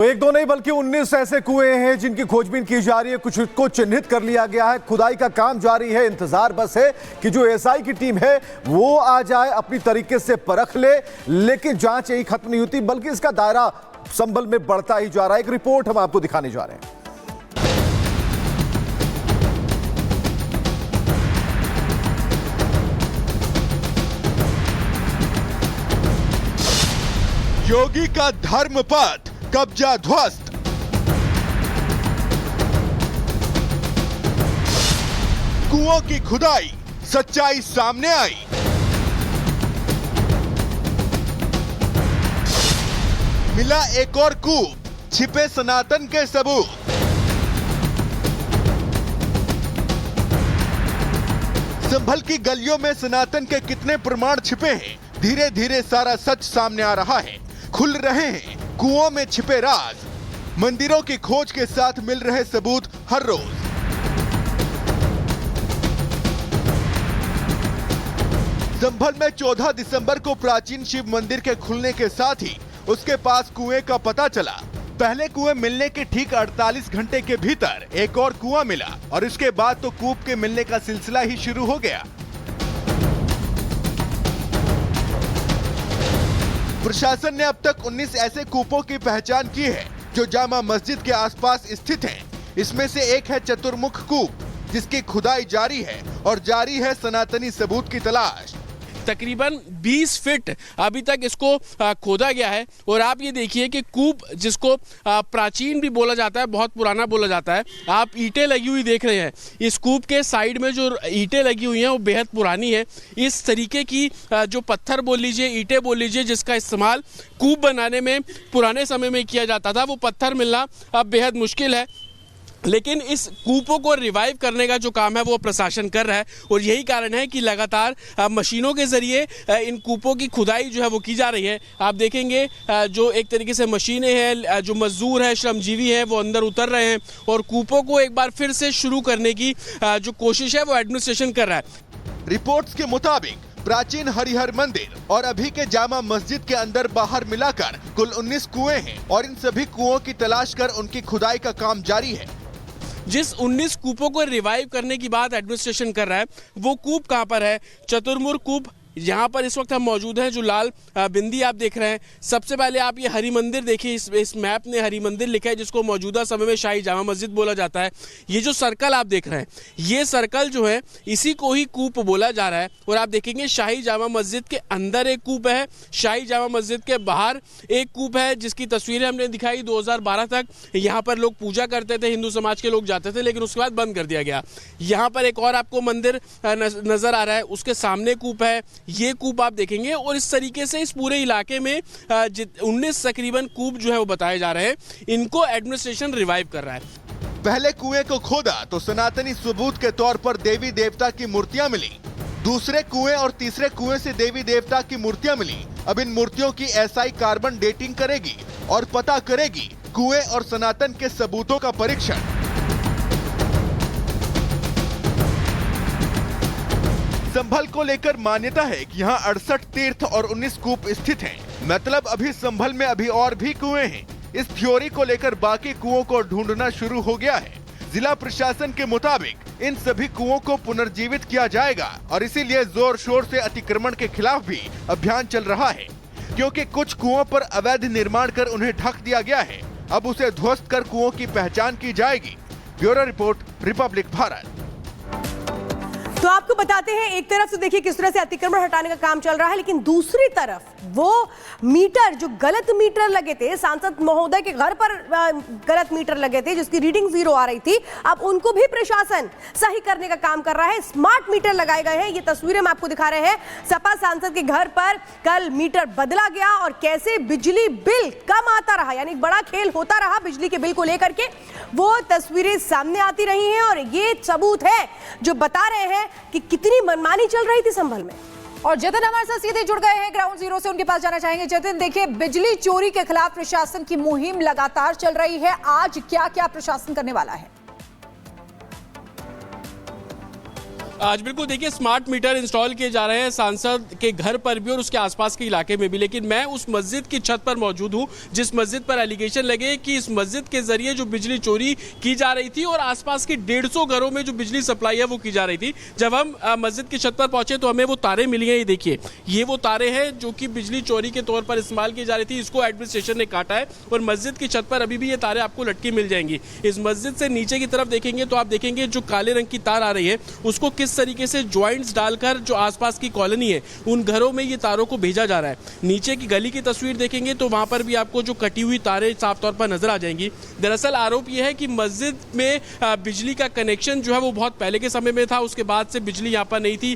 एक दो नहीं बल्कि 19 ऐसे कुएं हैं जिनकी खोजबीन की जा रही है। कुछ को चिन्हित कर लिया गया है, खुदाई का काम जारी है। इंतजार बस है कि जो एसआई की टीम है वो आ जाए, अपनी तरीके से परख ले। लेकिन जांच यही खत्म नहीं होती बल्कि इसका दायरा संभल में बढ़ता ही जा रहा है। एक रिपोर्ट हम आपको दिखाने जा रहे हैं। योगी का धर्मपथ कब्जा ध्वस्त, कुओं की खुदाई, सच्चाई सामने आई। मिला एक और कूप, छिपे सनातन के सबूत। संभल की गलियों में सनातन के कितने प्रमाण छिपे हैं, धीरे धीरे सारा सच सामने आ रहा है। खुल रहे हैं कुओं में छिपे राज, मंदिरों की खोज के साथ मिल रहे सबूत हर रोज। संभल में 14 दिसंबर को प्राचीन शिव मंदिर के खुलने के साथ ही उसके पास कुएं का पता चला। पहले कुएं मिलने के ठीक 48 घंटे के भीतर एक और कुआं मिला और इसके बाद तो कूप के मिलने का सिलसिला ही शुरू हो गया। प्रशासन ने अब तक 19 ऐसे कूपों की पहचान की है जो जामा मस्जिद के आसपास स्थित हैं। इसमें से एक है चतुर्मुख कूप, जिसकी खुदाई जारी है और जारी है सनातनी सबूत की तलाश। तकरीबन 20 फीट अभी तक इसको खोदा गया है और आप ये देखिए कि कूप, जिसको प्राचीन भी बोला जाता है, बहुत पुराना बोला जाता है। आप ईंटें लगी हुई देख रहे हैं। इस कूप के साइड में जो ईंटें लगी हुई हैं वो बेहद पुरानी है। इस तरीके की जो पत्थर बोल लीजिए, ईंटें बोल लीजिए, जिसका इस्तेमाल कूप बनाने में पुराने समय में किया जाता था, वो पत्थर मिलना अब बेहद मुश्किल है। लेकिन इस कूपों को रिवाइव करने का जो काम है वो प्रशासन कर रहा है और यही कारण है कि लगातार मशीनों के जरिए इन कूपों की खुदाई जो है वो की जा रही है। आप देखेंगे जो एक तरीके से मशीनें हैं, जो मजदूर हैं, श्रमजीवी हैं, वो अंदर उतर रहे हैं और कूपों को एक बार फिर से शुरू करने की जो कोशिश है वो एडमिनिस्ट्रेशन कर रहा है। रिपोर्ट्स के मुताबिक प्राचीन हरिहर मंदिर और अभी के जामा मस्जिद के अंदर बाहर मिलाकर कुल 19 कुएं हैं और इन सभी कुओं की तलाश कर उनकी खुदाई का काम जारी है। जिस 19 कूपों को रिवाइव करने की बात एडमिनिस्ट्रेशन कर रहा है, वो कूप कहां पर है? चतुर्मुख कूप, यहाँ पर इस वक्त हम मौजूद हैं। जो लाल बिंदी आप देख रहे हैं, सबसे पहले आप ये हरि मंदिर देखिए। इस मैप ने हरि मंदिर लिखा है, जिसको मौजूदा समय में शाही जामा मस्जिद बोला जाता है। ये जो सर्कल आप देख रहे हैं, ये सर्कल जो है इसी को ही कूप बोला जा रहा है। और आप देखेंगे शाही जामा मस्जिद के अंदर एक कूप है, शाही जामा मस्जिद के बाहर एक कूप है, जिसकी तस्वीरें हमने दिखाई। 2012 तक यहाँ पर लोग पूजा करते थे, हिंदू समाज के लोग जाते थे, लेकिन उसके बाद बंद कर दिया गया। यहाँ पर एक और आपको मंदिर नजर आ रहा है, उसके सामने कूप है, ये कूप आप देखेंगे। और इस तरीके से इस पूरे इलाके में 19 तकरीबन कूप जो है वो बताए जा रहे हैं। इनको एडमिनिस्ट्रेशन रिवाइव कर रहा है। पहले कुएं को खोदा तो सनातनी सबूत के तौर पर देवी देवता की मूर्तियां मिली। दूसरे कुएं और तीसरे कुएं से देवी देवता की मूर्तियां मिली। अब इन मूर्तियों की एसआई कार्बन डेटिंग करेगी और पता करेगी कुएं और सनातन के सबूतों का परीक्षण। संभल को लेकर मान्यता है कि यहाँ 68 तीर्थ और 19 कूप स्थित हैं। मतलब अभी संभल में अभी और भी कुएं हैं। इस थ्योरी को लेकर बाकी कुओं को ढूंढना शुरू हो गया है। जिला प्रशासन के मुताबिक इन सभी कुओं को पुनर्जीवित किया जाएगा और इसीलिए जोर शोर से अतिक्रमण के खिलाफ भी अभियान चल रहा है, क्योंकि कुछ कुओं पर अवैध निर्माण कर उन्हें ढक दिया गया है। अब उसे ध्वस्त कर कुओं की पहचान की जाएगी। Bureau report, Republic Bharat. तो आपको बताते हैं, एक तरफ से देखिए किस तरह से अतिक्रमण हटाने का काम चल रहा है, लेकिन दूसरी तरफ वो मीटर, जो गलत मीटर लगे थे, सांसद महोदय के घर पर गलत मीटर लगे थे जिसकी रीडिंग 0 आ रही थी, अब उनको भी प्रशासन सही करने का काम कर रहा है। स्मार्ट मीटर लगाए गए हैं। ये तस्वीरें हम आपको दिखा रहे हैं। सपा सांसद के घर पर कल मीटर बदला गया और कैसे बिजली बिल कम आता रहा, यानी बड़ा खेल होता रहा बिजली के बिल को लेकर के, वो तस्वीरें सामने आती रही हैं। और ये सबूत है जो बता रहे हैं कि कितनी मनमानी चल रही थी संभल में। और जतिन हमारे साथ सीधे जुड़ गए हैं ग्राउंड जीरो से, उनके पास जाना चाहेंगे। जतिन, देखिए, बिजली चोरी के खिलाफ प्रशासन की मुहिम लगातार चल रही है। आज क्या क्या प्रशासन करने वाला है? आज बिल्कुल देखिए स्मार्ट मीटर इंस्टॉल किए जा रहे हैं सांसद के घर पर भी और उसके आसपास के इलाके में भी, लेकिन मैं उस मस्जिद की छत पर मौजूद हूं जिस मस्जिद पर एलिगेशन लगे कि इस मस्जिद के जरिए जो बिजली चोरी की जा रही थी और आसपास के 150 घरों में जो बिजली सप्लाई है वो की जा रही थी। जब हम मस्जिद की छत पर पहुंचे तो हमें वो तारे मिली हैं। ये देखिए, ये वो तारे हैं जो कि बिजली चोरी के तौर पर इस्तेमाल की जा रही थी। इसको एडमिनिस्ट्रेशन ने काटा है और मस्जिद की छत पर अभी भी ये तारे आपको लटकी मिल जाएंगी। इस मस्जिद से नीचे की तरफ देखेंगे तो आप देखेंगे जो काले रंग की तार आ रही है उसको किस तरीके से ज्वाइंट्स डालकर जो आसपास की कॉलोनी है उन घरों में ये तारों को भेजा जा रहा है। नीचे की गली की तस्वीर देखेंगे तो वहां पर भी आपको जो कटी हुई तारें साफ तौर पर नजर आ जाएंगी। दरअसल आरोप यह है कि मस्जिद में बिजली का कनेक्शन जो है वो बहुत पहले के समय में था, उसके बाद से बिजली यहाँ पर नहीं थी।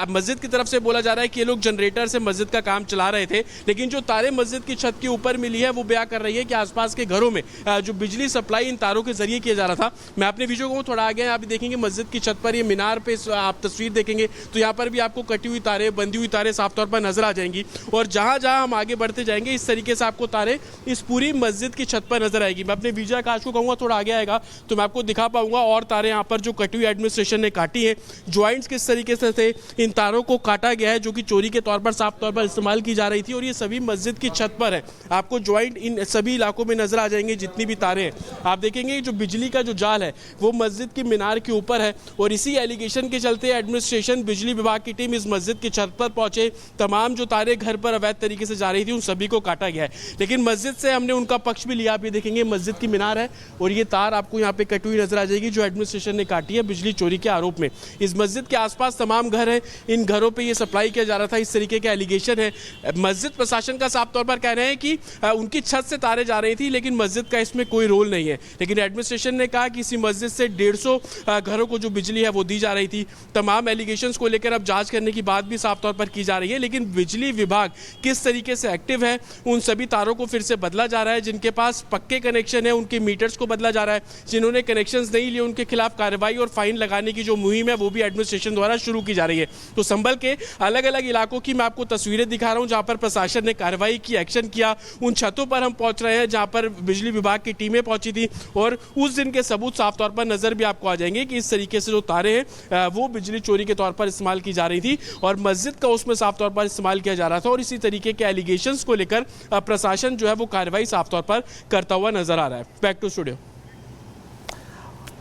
मस्जिद की तरफ से बोला जा रहा है कि ये लोग जनरेटर से मस्जिद का काम चला रहे थे, लेकिन जो तारें मस्जिद की छत के ऊपर मिली है वो बयां कर रही है कि आसपास के घरों में जो बिजली सप्लाई इन तारों के जरिए किया जा रहा था। मैं अपने वीडियो को थोड़ा आगे आप देखेंगे मस्जिद की छत पर ये मीनार पे आप तस्वीर देखेंगे तो यहाँ पर भी आपको कटी हुई तारें, बंधी हुई तारें साफ तौर पर नजर आ जाएंगी और जहां जहां हम आगे बढ़ते जाएंगे इस तरीके से आपको तारें इस पूरी मस्जिद की छत पर नजर आएगी। मैं अपने वीजा काश को कहूंगा थोड़ा आगे आएगा तो मैं आपको दिखा पाऊंगा और तारें यहाँ पर जो कटी हुई एडमिनिस्ट्रेशन ने काटी है, ज्वाइंट्स किस तरीके से थे, इन तारों को काटा गया है जो कि चोरी के तौर पर साफ तौर पर इस्तेमाल की जा रही थी और ये सभी मस्जिद की छत पर है। आपको ज्वाइंट इन सभी इलाकों में नजर आ जाएंगे जितनी भी तारें हैं। आप देखेंगे जो बिजली का जो जाल है वो मस्जिद की मीनार के ऊपर है और इसी एलिगेशन के चलते एडमिनिस्ट्रेशन बिजली विभाग की टीम इस मस्जिद की छत पर पहुंचे। तमाम जो तारें घर पर अवैध तरीके से जा रही थी उन सभी को काटा गया है, लेकिन मस्जिद से हमने उनका पक्ष भी लिया। आप ये देखेंगे मस्जिद की मीनार है और ये तार आपको यहाँ पे कटी हुई नजर आ जाएगी जो एडमिनिस्ट्रेशन ने काटी है बिजली चोरी के आरोप में। इस मस्जिद के आसपास तमाम घर हैं, इन घरों पर यह सप्लाई किया जा रहा था, इस तरीके का एलिगेशन है। मस्जिद प्रशासन का साफ तौर पर कह रहे हैं कि उनकी छत से तारें जा रही थी लेकिन मस्जिद का इसमें कोई रोल नहीं है, लेकिन एडमिनिस्ट्रेशन ने कहा कि इसी मस्जिद से 150 घरों को जो बिजली है वो दी जा रही थी। तमाम एलिगेशंस को लेकर अब जांच करने की बात भी साफ तौर पर की जा रही है, लेकिन बिजली विभाग किस तरीके से एक्टिव है, उन सभी तारों को फिर से बदला जा रहा है। जिनके पास पक्के कनेक्शन है उनके मीटर्स को बदला जा रहा है, जिन्होंने कनेक्शंस नहीं लिए उनके खिलाफ कार्रवाई और फाइन लगाने की जो मुहिम है वो भी एडमिनिस्ट्रेशन द्वारा शुरू की जा रही है। तो संभल के अलग अलग इलाकों की मैं आपको तस्वीरें दिखा रहा हूं जहां पर प्रशासन ने कार्रवाई की, एक्शन किया। उन छतों पर हम पहुंच रहे हैं जहां पर बिजली विभाग की टीमें पहुंची थी और उस दिन के सबूत साफ तौर पर नजर भी आपको आ जाएंगे कि इस तरीके से जो तारें हैं वो बिजली चोरी के तौर पर इस्तेमाल की जा रही थी और मस्जिद का उसमें साफ तौर पर इस्तेमाल किया जा रहा था और इसी तरीके के एलिगेशंस को लेकर प्रशासन जो है वो कार्रवाई साफ तौर पर करता हुआ नजर आ रहा है। Back to studio.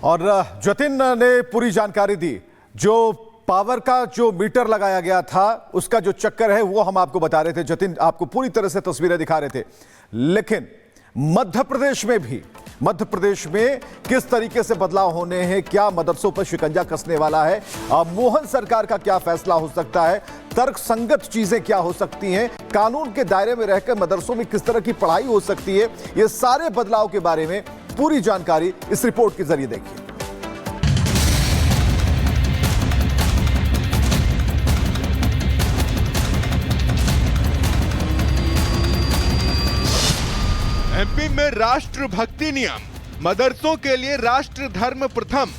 और जतिन ने पूरी जानकारी दी। जो पावर का जो मीटर लगाया गया था उसका जो चक्कर है वो हम आपको बता रहे थे। जतिन आपको पूरी तरह से तस्वीरें दिखा रहे थे, लेकिन मध्य प्रदेश में किस तरीके से बदलाव होने हैं, क्या मदरसों पर शिकंजा कसने वाला है, मोहन सरकार का क्या फैसला हो सकता है, तर्कसंगत चीजें क्या हो सकती हैं, कानून के दायरे में रहकर मदरसों में किस तरह की पढ़ाई हो सकती है, ये सारे बदलाव के बारे में पूरी जानकारी इस रिपोर्ट के जरिए देखिए। एमपी में राष्ट्रभक्ति नियम, मदरसों के लिए राष्ट्र धर्म प्रथम।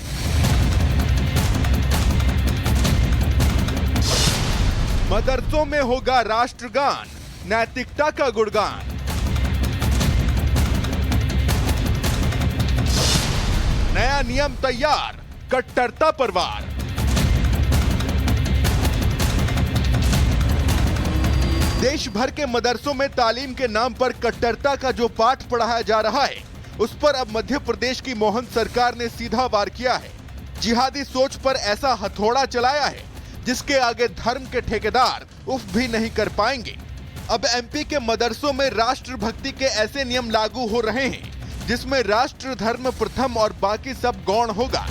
मदरसों में होगा राष्ट्रगान, नैतिकता का गुणगान। नया नियम तैयार, कट्टरता पर वार। देश भर के मदरसों में तालीम के नाम पर कट्टरता का जो पाठ पढ़ाया जा रहा है उस पर अब मध्य प्रदेश की मोहन सरकार ने सीधा वार किया है। जिहादी सोच पर ऐसा हथौड़ा चलाया है जिसके आगे धर्म के ठेकेदार उफ भी नहीं कर पाएंगे। अब एमपी के मदरसों में राष्ट्रभक्ति के ऐसे नियम लागू हो रहे हैं जिसमें राष्ट्र धर्म प्रथम और बाकी सब गौण होगा।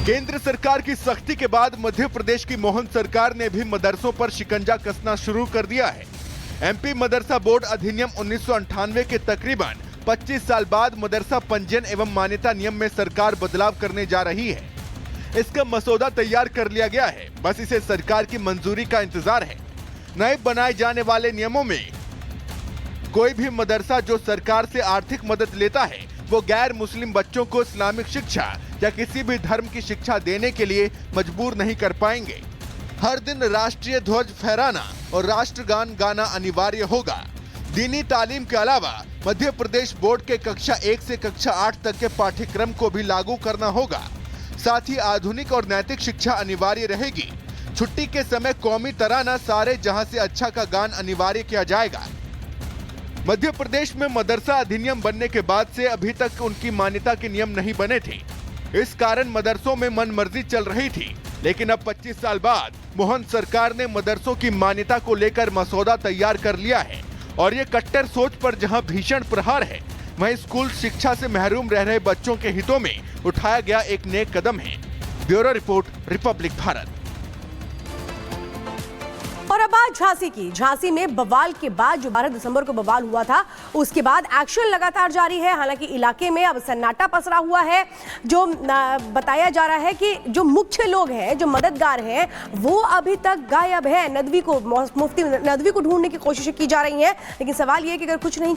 केंद्र सरकार की सख्ती के बाद मध्य प्रदेश की मोहन सरकार ने भी मदरसों पर शिकंजा कसना शुरू कर दिया है। एमपी मदरसा बोर्ड अधिनियम 1998 के तकरीबन 25 साल बाद मदरसा पंजीयन एवं मान्यता नियम में सरकार बदलाव करने जा रही है। इसका मसौदा तैयार कर लिया गया है, बस इसे सरकार की मंजूरी का इंतजार है। नए बनाए जाने वाले नियमों में कोई भी मदरसा जो सरकार से आर्थिक मदद लेता है वो गैर मुस्लिम बच्चों को इस्लामिक शिक्षा या किसी भी धर्म की शिक्षा देने के लिए मजबूर नहीं कर पाएंगे। हर दिन राष्ट्रीय ध्वज फहराना और राष्ट्रगान गाना अनिवार्य होगा। दीनी तालीम के अलावा मध्य प्रदेश बोर्ड के कक्षा 1 से कक्षा 8 तक के पाठ्यक्रम को भी लागू करना होगा। साथ ही आधुनिक और नैतिक शिक्षा अनिवार्य रहेगी। छुट्टी के समय कौमी तराना सारे जहां से अच्छा का गान अनिवार्य किया जाएगा। मध्य प्रदेश में मदरसा अधिनियम बनने के बाद से अभी तक उनकी मान्यता के नियम नहीं बने थे। इस कारण मदरसों में मनमर्जी चल रही थी, लेकिन अब 25 साल बाद मोहन सरकार ने मदरसों की मान्यता को लेकर मसौदा तैयार कर लिया है और ये कट्टर सोच पर जहां भीषण प्रहार है, वहीं स्कूल शिक्षा से महरूम रह रहे बच्चों के हितों में उठाया गया एक नेक कदम है। Bureau report, Republic Bharat. और अब बात झांसी की। झांसी में बवाल के बाद जो 12 दिसंबर को बवाल हुआ था, उसके बाद एक्शन लगातार जारी है। हालांकि इलाके में अब सन्नाटा पसरा हुआ है। जो बताया जा रहा है कि जो मुख्य लोग हैं, जो मददगार हैं, वो अभी तक गायब है। मुफ्ती नदवी को ढूंढने की कोशिशें की जा रही हैं, लेकिन सवाल ये है कि अगर कुछ नहीं